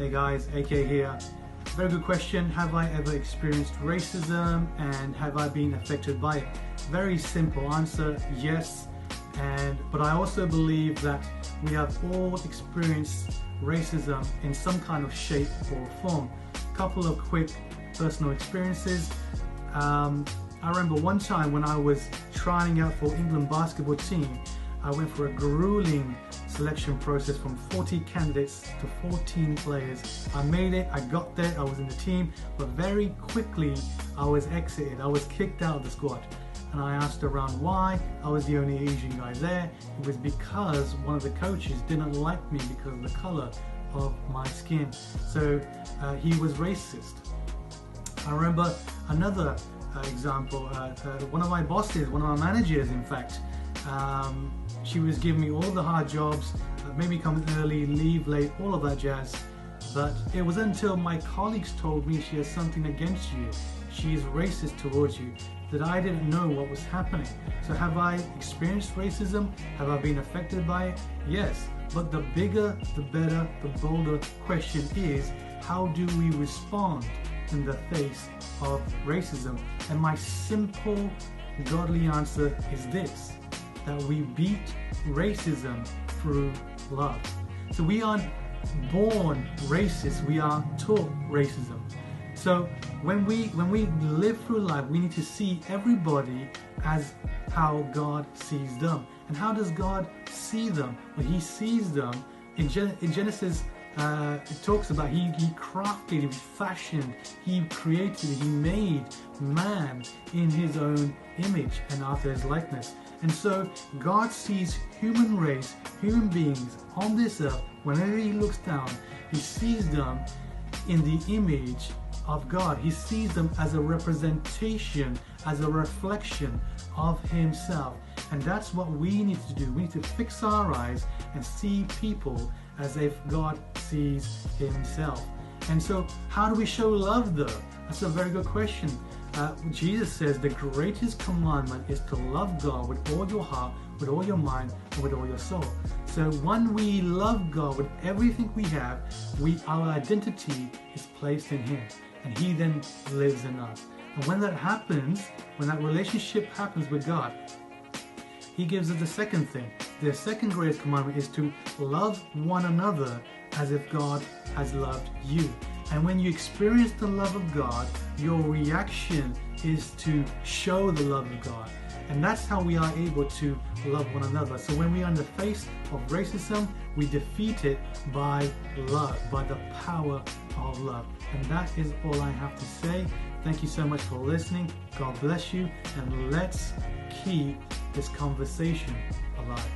Hey guys, AK here. Very good question. Have I ever experienced racism and have I been affected by it? Very simple answer, yes. But I also believe that we have all experienced racism in some kind of shape or form. Couple of quick personal experiences. I remember one time when I was trying out for England basketball team, I went for a grueling selection process from 40 candidates to 14 players. I made it, I got there, I was in the team, but very quickly I was exited, I was kicked out of the squad. And I asked around why. I was the only Asian guy there. It was because one of the coaches didn't like me because of the color of my skin. So he was racist. I remember another example, one of my bosses, one of my managers in fact, she was giving me all the hard jobs, maybe come early, leave late, all of that jazz. But it was until my colleagues told me she has something against you, she is racist towards you, that I didn't know what was happening. So have I experienced racism? Have I been affected by it? Yes. But the bigger, the better, the bolder question is, how do we respond in the face of racism? And my simple, godly answer is this, that we beat racism through love. So we aren't born racist, we are taught racism. So when we live through life, we need to see everybody as how God sees them. And how does God see them? Well, He sees them in Genesis. It talks about He crafted, He fashioned, He created, He made man in His own image and after His likeness. And so God sees human race, human beings on this earth. Whenever He looks down, He sees them in the image of God. He sees them as a representation, as a reflection of Himself. And that's what we need to do. We need to fix our eyes and see people as if God sees Himself. And so how do we show love though? That's a very good question. Jesus says the greatest commandment is to love God with all your heart, with all your mind, and with all your soul. So when we love God with everything we have, our identity is placed in Him, and He then lives in us. And when that happens, when that relationship happens with God, He gives us the second thing. The second greatest commandment is to love one another as if God has loved you. And when you experience the love of God, your reaction is to show the love of God. And that's how we are able to love one another. So when we are in the face of racism, we defeat it by love, by the power of love. And that is all I have to say. Thank you so much for listening. God bless you. And let's keep this conversation alive.